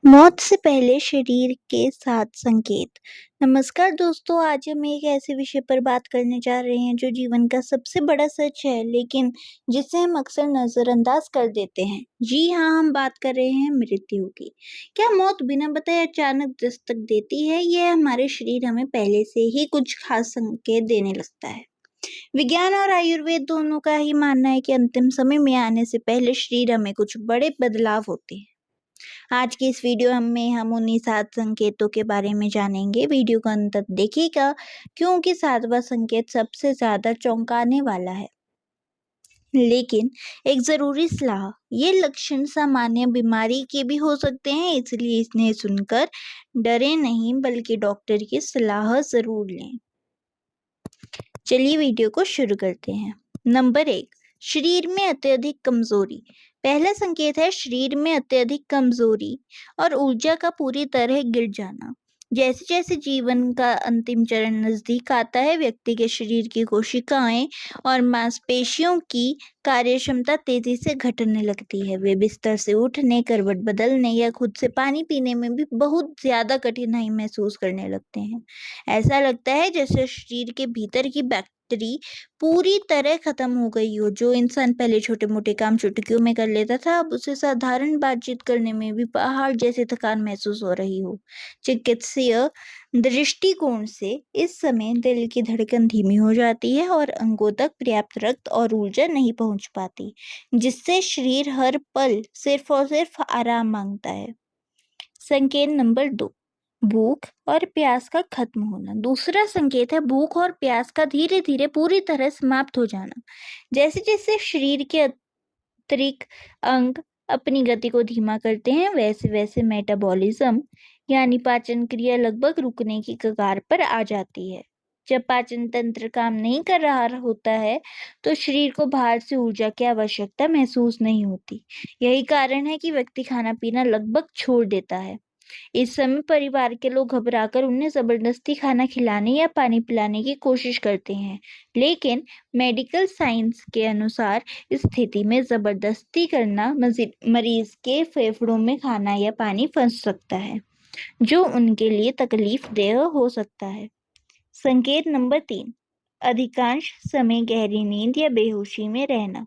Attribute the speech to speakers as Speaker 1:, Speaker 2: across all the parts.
Speaker 1: मौत से पहले शरीर के 7 संकेत। नमस्कार दोस्तों, आज हम एक ऐसे विषय पर बात करने जा रहे हैं जो जीवन का सबसे बड़ा सच है, लेकिन जिसे हम अक्सर नजरअंदाज कर देते हैं। जी हाँ, हम बात कर रहे हैं मृत्यु की। क्या मौत बिना बताए अचानक दस्तक देती है, यह हमारे शरीर हमें पहले से ही कुछ खास संकेत देने लगता है? विज्ञान और आयुर्वेद दोनों का ही मानना है कि अंतिम समय में आने से पहले शरीर हमें कुछ बड़े बदलाव होते हैं। आज की इस वीडियो में हम उन्हीं 7 संकेतों के बारे में जानेंगे। वीडियो को अंत तक देखिएगा, क्योंकि 7वां संकेत सबसे ज़्यादा चौंकाने वाला है। लेकिन एक ज़रूरी सलाह, ये लक्षण सामान्य बीमारी के भी हो सकते हैं, इसलिए इन्हें सुनकर डरे नहीं, बल्कि डॉक्टर की सलाह ज़रूर लें। चलिए वीडियो को शुरू करते हैं। नंबर 1, शरीर में अत्यधिक कमजोरी। पहला संकेत है शरीर में अत्यधिक कमजोरी और ऊर्जा का पूरी तरह गिर जाना। जैसे जैसे जीवन का अंतिम चरण नजदीक आता है, व्यक्ति के शरीर की कोशिकाएं और मांसपेशियों की कार्यक्षमता तेजी से घटने लगती है। वे बिस्तर से उठने, करवट बदलने या खुद से पानी पीने में भी बहुत ज्यादा कठिनाई महसूस करने लगते हैं। ऐसा लगता है जैसे शरीर के भीतर की बैटरी पूरी तरह खत्म हो गई हो। जो इंसान पहले छोटे मोटे काम चुटकियों में कर लेता था, अब उसे साधारण बातचीत करने में भी पहाड़ जैसे थकान महसूस हो रही हो। चिकित्सीय दृष्टिकोण से इस समय दिल की धड़कन धीमी हो जाती है और अंगों तक पर्याप्त रक्त और ऊर्जा नहीं पहुंच पाती, जिससे शरीर हर पल सिर्फ और सिर्फ आराम मांगता है। संकेत नंबर 2, भूख और प्यास का खत्म होना। दूसरा संकेत है भूख और प्यास का धीरे धीरे पूरी तरह समाप्त हो जाना। जैसे जैसे शरीर के आंतरिक अंग अपनी गति को धीमा करते हैं, वैसे वैसे मेटाबॉलिज्म यानी पाचन क्रिया लगभग रुकने की कगार पर आ जाती है। जब पाचन तंत्र काम नहीं कर रहा होता है, तो शरीर को बाहर से ऊर्जा की आवश्यकता महसूस नहीं होती। यही कारण है कि व्यक्ति खाना पीना लगभग छोड़ देता है। इस समय परिवार के लोग घबराकर उन्हें जबरदस्ती खाना खिलाने या पानी पिलाने की कोशिश करते हैं, लेकिन मेडिकल साइंस के अनुसार इस स्थिति में जबरदस्ती करना मरीज के फेफड़ों में खाना या पानी फंस सकता है, जो उनके लिए तकलीफदेह हो सकता है। संकेत नंबर 3, अधिकांश समय गहरी नींद या बेहोशी में रहना।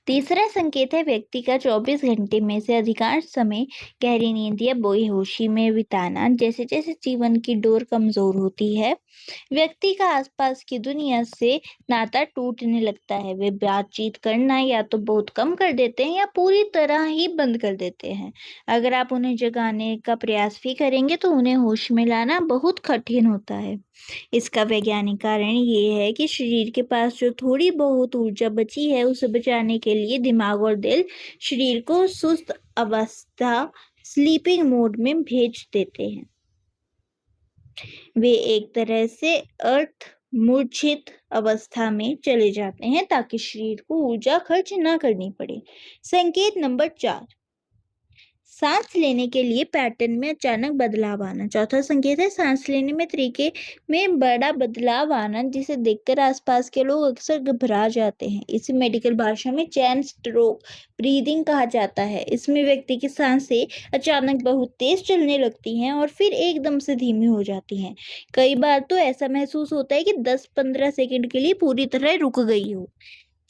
Speaker 1: तीसरा संकेत है व्यक्ति का 24 घंटे में से अधिकांश समय गहरी नींद या बेहोशी में बिताना। जैसे जैसे जीवन की डोर कमजोर होती है, व्यक्ति का आसपास की दुनिया से नाता टूटने लगता है। वे बातचीत करना या तो बहुत कम कर देते हैं या पूरी तरह ही बंद कर देते हैं। अगर आप उन्हें जगाने का प्रयास भी करेंगे तो उन्हें होश में लाना बहुत कठिन होता है। इसका वैज्ञानिक कारण ये है कि शरीर के पास जो थोड़ी बहुत ऊर्जा बची है, उसे बचाने के लिए दिमाग और दिल शरीर को सुस्त अवस्था स्लीपिंग मोड में भेज देते हैं। वे एक तरह से अर्थ मूर्छित अवस्था में चले जाते हैं ताकि शरीर को ऊर्जा खर्च न करनी पड़े। संकेत नंबर 4, सांस लेने के लिए पैटर्न में अचानक बदलाव आना। चौथा संकेत है सांस लेने में तरीके में बड़ा बदलाव आना, जिसे देखकर आसपास के लोग अक्सर घबरा जाते हैं। इसे मेडिकल भाषा में चैन स्ट्रोक ब्रीदिंग कहा जाता है। इसमें व्यक्ति की सांसें अचानक बहुत तेज चलने लगती हैं और फिर एकदम से धीमी हो जाती हैं। कई बार तो ऐसा महसूस होता है कि 10-15 सेकंड के लिए पूरी तरह रुक गई हो,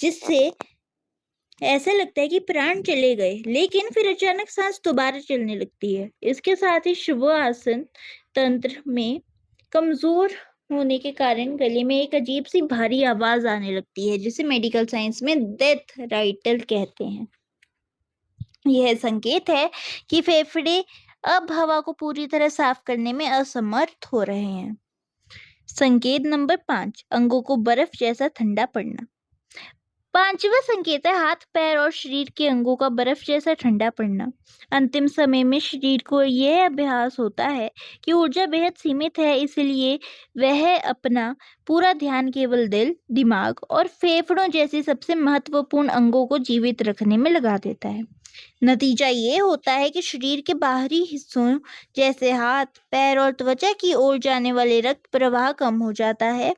Speaker 1: जिससे ऐसा लगता है कि प्राण चले गए, लेकिन फिर अचानक सांस दोबारा चलने लगती है। इसके साथ ही श्वसन तंत्र में कमजोर होने के कारण गले में एक अजीब सी भारी आवाज आने लगती है, जिसे मेडिकल साइंस में डेथ राइटल कहते हैं। यह संकेत है कि फेफड़े अब हवा को पूरी तरह साफ करने में असमर्थ हो रहे हैं। संकेत नंबर 5, अंगों को बर्फ जैसा ठंडा पड़ना। पांचवा संकेत है हाथ पैर और शरीर के अंगों का बर्फ जैसा ठंडा पड़ना। अंतिम समय में शरीर को यह अभ्यास होता है कि ऊर्जा बेहद सीमित है, इसलिए वह अपना पूरा ध्यान केवल दिल, दिमाग और फेफड़ों जैसे सबसे महत्वपूर्ण अंगों को जीवित रखने में लगा देता है। नतीजा ये होता है कि शरीर के बाहरी हिस्सों जैसे हाथ, पैर और त्वचा की ओर जाने वाले रक्त प्रवाह कम हो जाता है।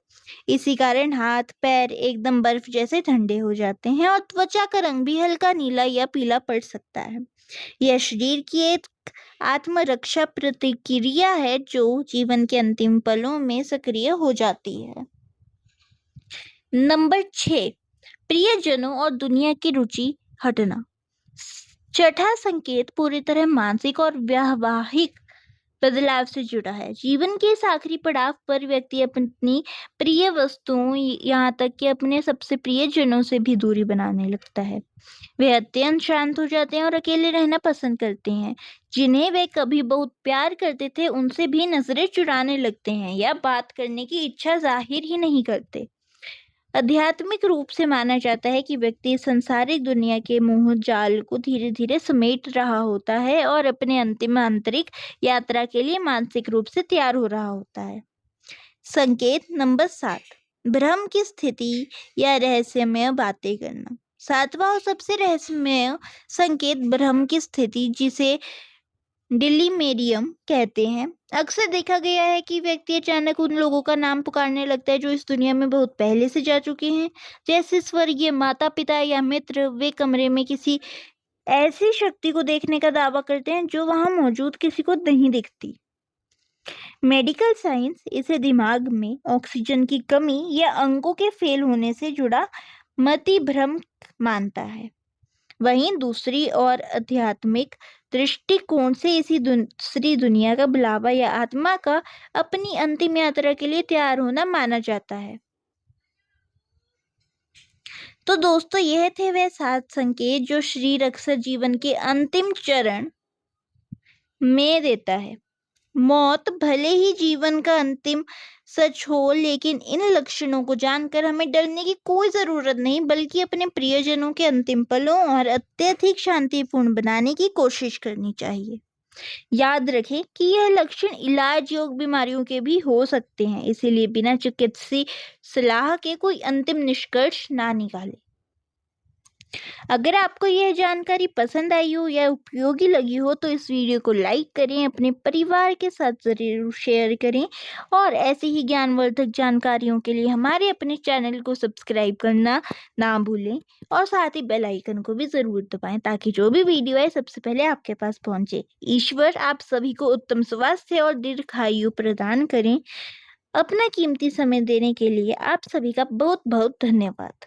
Speaker 1: इसी कारण हाथ पैर एकदम बर्फ जैसे ठंडे हो जाते हैं और त्वचा का रंग भी हल्का नीला या पीला पड़ सकता है। यह शरीर की एक आत्मरक्षा प्रतिक्रिया है जो जीवन के अंतिम पलों में सक्रिय हो जाती है। नंबर 6, प्रियजनों और दुनिया की रुचि हटना। छठा संकेत पूरी तरह मानसिक और वैवाहिक बदलाव से जुड़ा है। जीवन के इस आखिरी पड़ाव पर व्यक्ति अपनी प्रिय वस्तुओं, यहाँ तक कि अपने सबसे प्रिय जनों से भी दूरी बनाने लगता है। वे अत्यंत शांत हो जाते हैं और अकेले रहना पसंद करते हैं। जिन्हें वे कभी बहुत प्यार करते थे उनसे भी नजरें चुराने लगते हैं या बात करने की इच्छा जाहिर ही नहीं करते। आध्यात्मिक रूप से माना जाता है कि व्यक्ति सांसारिक दुनिया के मोह जाल को धीरे धीरे समेट रहा होता है और अपने अंतिम आंतरिक यात्रा के लिए मानसिक रूप से तैयार हो रहा होता है। संकेत नंबर 7, भ्रम की स्थिति या रहस्यमय बातें करना। सातवां और सबसे रहस्यमय संकेत भ्रम की स्थिति, जिसे डिलीमेरियम कहते हैं। अक्सर देखा गया है कि व्यक्ति अचानक उन लोगों का नाम पुकारने लगता है जो इस दुनिया में बहुत पहले से जा चुके हैं, जैसे स्वर्गीय माता पिता या मित्र। वे कमरे में किसी ऐसी शक्ति को देखने का दावा करते हैं जो वहां मौजूद किसी को नहीं दिखती। मेडिकल साइंस इसे दिमाग में ऑक्सीजन की कमी या अंगों के फेल होने से जुड़ा मति भ्रम मानता है। वहीं दूसरी और आध्यात्मिक दृष्टिकोण से इसी दूसरी दुनिया का बुलावा या आत्मा का अपनी अंतिम यात्रा के लिए तैयार होना माना जाता है। तो दोस्तों, यह थे वह 7 संकेत जो शरीर अक्सर जीवन के अंतिम चरण में देता है। मौत भले ही जीवन का अंतिम सच हो, लेकिन इन लक्षणों को जानकर हमें डरने की कोई जरूरत नहीं, बल्कि अपने प्रियजनों के अंतिम पलों और अत्यधिक शांतिपूर्ण बनाने की कोशिश करनी चाहिए। याद रखें कि यह लक्षण इलाज योग्य बीमारियों के भी हो सकते हैं, इसीलिए बिना चिकित्सीय सलाह के कोई अंतिम निष्कर्ष ना निकालें। अगर आपको यह जानकारी पसंद आई हो या उपयोगी लगी हो तो इस वीडियो को लाइक करें, अपने परिवार के साथ जरूर शेयर करें और ऐसी ही ज्ञानवर्धक जानकारियों के लिए हमारे अपने चैनल को सब्सक्राइब करना ना भूलें और साथ ही बेल आइकन को भी जरूर दबाएं ताकि जो भी वीडियो है सबसे पहले आपके पास पहुंचे। ईश्वर आप सभी को उत्तम स्वास्थ्य और दीर्घायु प्रदान करें। अपना कीमती समय देने के लिए आप सभी का बहुत बहुत धन्यवाद।